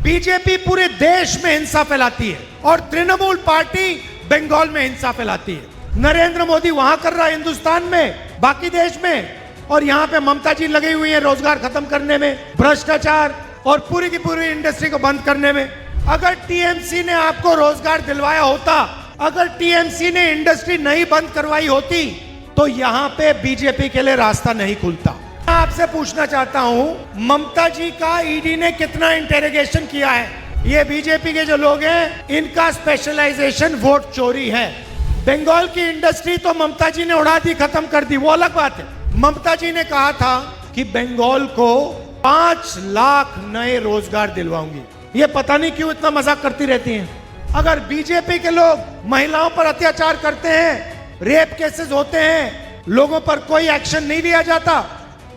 BJP पूरे देश में हिंसा फैलाती है और तृणमूल पार्टी बंगाल में हिंसा फैलाती है। नरेंद्र मोदी वहां कर रहा है हिंदुस्तान में, बाकी देश में, और यहाँ पे ममता जी लगी हुई है रोजगार खत्म करने में, भ्रष्टाचार और पूरी की पूरी इंडस्ट्री को बंद करने में। अगर टीएमसी ने आपको रोजगार दिलवाया होता, अगर टीएमसी ने इंडस्ट्री नहीं बंद करवाई होती, तो यहाँ पे बीजेपी के लिए रास्ता नहीं खुलता। मैं आपसे पूछना चाहता हूं, ममता जी का ईडी ने कितना इंटेरोगेशन किया है? ये बीजेपी के जो लोग हैं, इनका स्पेशलाइजेशन वोट चोरी है। बंगाल की इंडस्ट्री तो ममता जी ने उड़ा दी, खत्म कर दी, वो अलग बात है। ममता जी ने कहा था कि बंगाल को 5 लाख नए रोजगार दिलवाऊंगी। ये पता नहीं क्यों इतना मजाक करती रहती हैं। अगर बीजेपी के लोग महिलाओं पर अत्याचार करते हैं, रेप केसेस होते हैं, लोगों पर कोई एक्शन नहीं लिया जाता,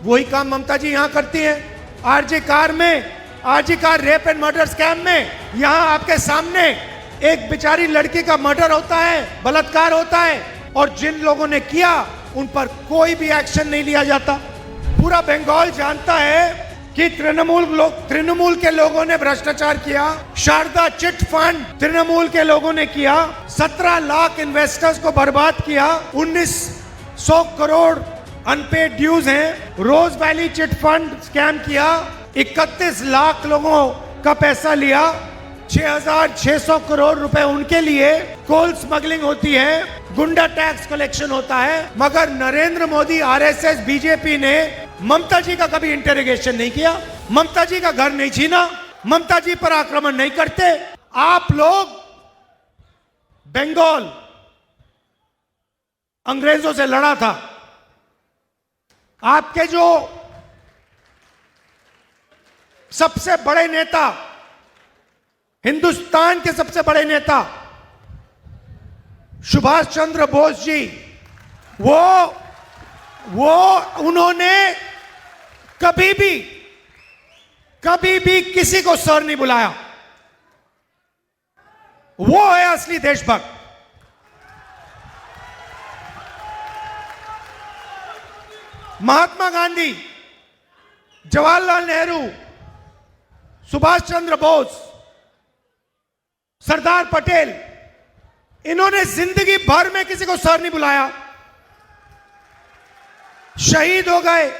वही काम ममता जी यहां करती हैं। RG Kar rape and murder scam में यहां आपके सामने एक बेचारी लड़की का मर्डर होता है, बलात्कार होता है, और जिन लोगों ने किया उन पर कोई भी एक्शन नहीं लिया जाता। पूरा बंगाल जानता है कि तृणमूल के लोगों ने भ्रष्टाचार किया। शारदा चिट फंड तृणमूल के लोगों ने किया। 17 लाख इन्वेस्टर्स को बर्बाद किया। 1900 करोड़ अनपेड ड्यूज हैं। रोज वैली चिट फंड स्कैम किया। 31 लाख लोगों का पैसा लिया। 6,600 करोड़ रुपए उनके लिए। कोल स्मगलिंग होती है, गुंडा टैक्स कलेक्शन होता है। मगर नरेंद्र मोदी, आरएसएस, बीजेपी ने ममता जी का कभी इंटेरोगेशन नहीं किया, ममता जी का घर नहीं छीना, ममता जी पर आक्रमण नहीं करते। आप लोग बंगाल अंग्रेजों से लड़ा था। आपके जो सबसे बड़े नेता, हिंदुस्तान के सबसे बड़े नेता सुभाष चंद्र बोस जी, वो उन्होंने कभी भी किसी को सर नहीं बुलाया। वो है असली देशभक्त। महात्मा गांधी, जवाहरलाल नेहरू, सुभाष चंद्र बोस, सरदार पटेल, इन्होंने जिंदगी भर में किसी को सर नहीं बुलाया। शहीद हो गए,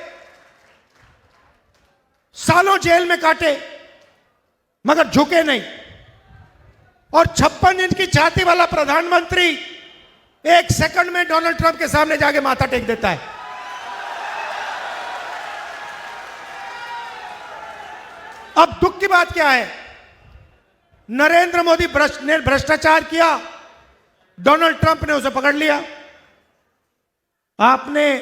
सालों जेल में काटे, मगर झुके नहीं। और 56 इंच की छाती वाला प्रधानमंत्री 1 सेकंड में डोनाल्ड ट्रंप के सामने जाके माथा टेक देता है। अब दुख की बात क्या है? नरेंद्र मोदी ने भ्रष्टाचार किया, डोनाल्ड ट्रंप ने उसे पकड़ लिया। आपने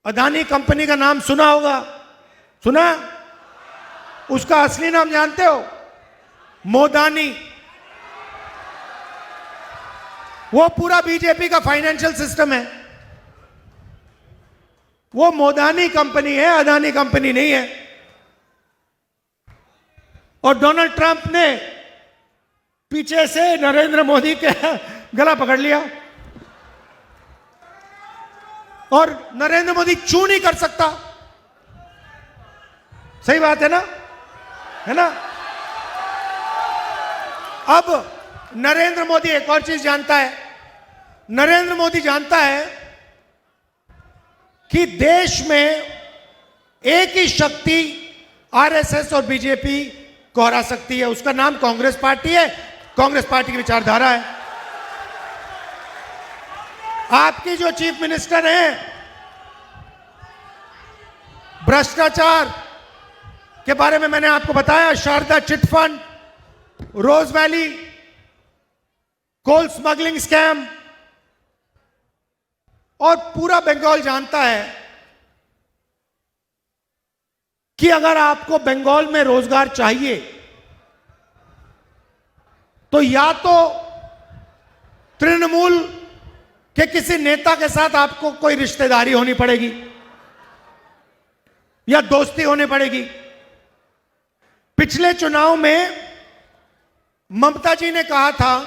अदानी कंपनी का नाम सुना होगा, सुना? उसका असली नाम जानते हो? मोदानी। वो पूरा बीजेपी का फाइनेंशियल सिस्टम है। वो मोदानी कंपनी है, अदानी कंपनी नहीं है। और डोनाल्ड ट्रंप ने पीछे से नरेंद्र मोदी के गला पकड़ लिया, और नरेंद्र मोदी चू नहीं कर सकता। सही बात है ना? है ना? अब नरेंद्र मोदी एक और चीज जानता है। नरेंद्र मोदी जानता है कि देश में एक ही शक्ति आरएसएस और बीजेपी को हरा सकती है। उसका नाम कांग्रेस पार्टी है। कांग्रेस पार्टी की विचारधारा है। आपकी जो चीफ मिनिस्टर हैं, भ्रष्टाचार के बारे में मैंने आपको बताया, शारदा चिट फंड, रोज वैली, कोल स्मगलिंग स्कैम, और पूरा बंगाल जानता है कि अगर आपको बंगाल में रोजगार चाहिए तो या तो तृणमूल के किसी नेता के साथ आपको कोई रिश्तेदारी होनी पड़ेगी या दोस्ती होनी पड़ेगी। पिछले चुनाव में ममता जी ने कहा था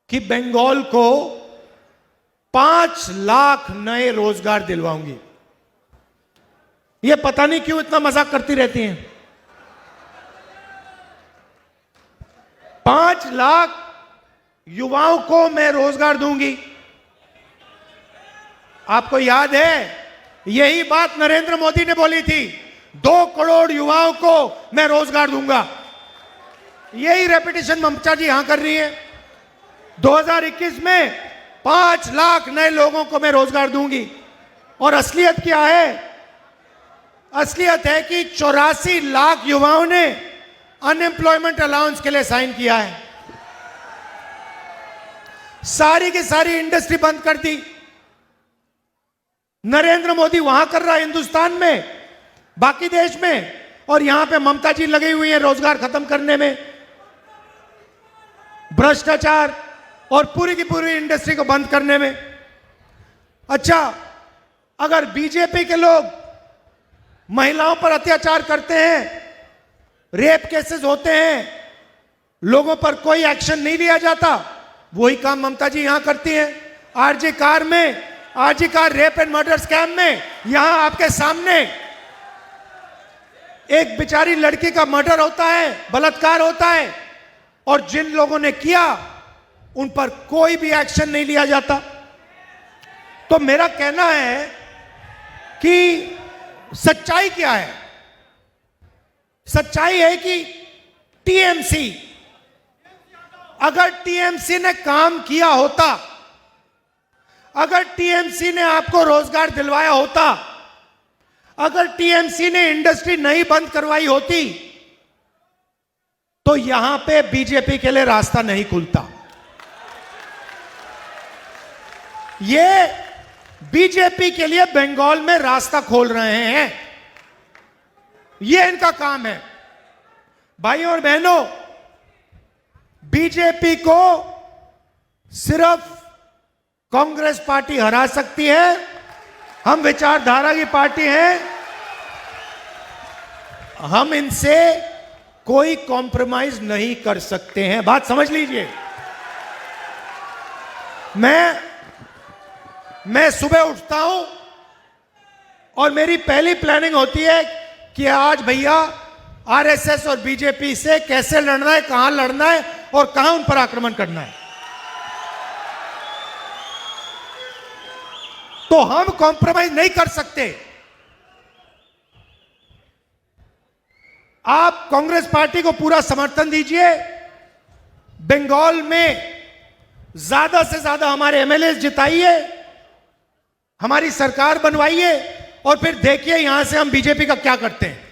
कि बंगाल को 5 लाख नए रोजगार दिलवाऊंगी। ये पता नहीं क्यों इतना मजाक करती रहती हैं। 5 लाख युवाओं को मैं रोजगार दूंगी। आपको याद है, यही बात नरेंद्र मोदी ने बोली थी, 2 करोड़ युवाओं को मैं रोजगार दूंगा। यही रेपिटेशन ममता जी यहां कर रही है। 2021 में 5 लाख नए लोगों को मैं रोजगार दूंगी। और असलियत क्या है? असलियत है कि 84 लाख युवाओं ने अनएम्प्लॉयमेंट अलाउंस के लिए साइन किया है। सारी की सारी इंडस्ट्री बंद कर दी। नरेंद्र मोदी वहां कर रहा है हिंदुस्तान में, बाकी देश में, और यहां पे ममता जी लगी हुई है रोजगार खत्म करने में, भ्रष्टाचार और पूरी की पूरी इंडस्ट्री को बंद करने में। अच्छा, अगर बीजेपी के लोग महिलाओं पर अत्याचार करते हैं, रेप केसेस होते हैं, लोगों पर कोई एक्शन नहीं लिया जाता, वही काम ममता जी यहां करती हैं। RG Kar rape and murder scam में यहां आपके सामने एक बेचारी लड़की का मर्डर होता है, बलात्कार होता है, और जिन लोगों ने किया उन पर कोई भी एक्शन नहीं लिया जाता। तो मेरा कहना है कि सच्चाई क्या है? सच्चाई है कि टीएमसी, अगर टीएमसी ने काम किया होता, अगर टीएमसी ने आपको रोजगार दिलवाया होता, अगर टीएमसी ने इंडस्ट्री नहीं बंद करवाई होती, तो यहां पे बीजेपी के लिए रास्ता नहीं खुलता। ये बीजेपी के लिए बंगाल में रास्ता खोल रहे हैं, ये इनका काम है। भाइयों और बहनों, बीजेपी को सिर्फ कांग्रेस पार्टी हरा सकती है। हम विचारधारा की पार्टी हैं, हम इनसे कोई कॉम्प्रोमाइज नहीं कर सकते हैं। बात समझ लीजिए। मैं सुबह उठता हूं और मेरी पहली प्लानिंग होती है कि आज भैया आरएसएस और बीजेपी से कैसे लड़ना है, कहां लड़ना है और कहां उन पर आक्रमण करना है। तो हम कॉम्प्रोमाइज नहीं कर सकते। आप कांग्रेस पार्टी को पूरा समर्थन दीजिए, बंगाल में ज्यादा से ज्यादा हमारे एमएलए जिताइए, हमारी सरकार बनवाइए, और फिर देखिए यहां से हम बीजेपी का क्या करते हैं।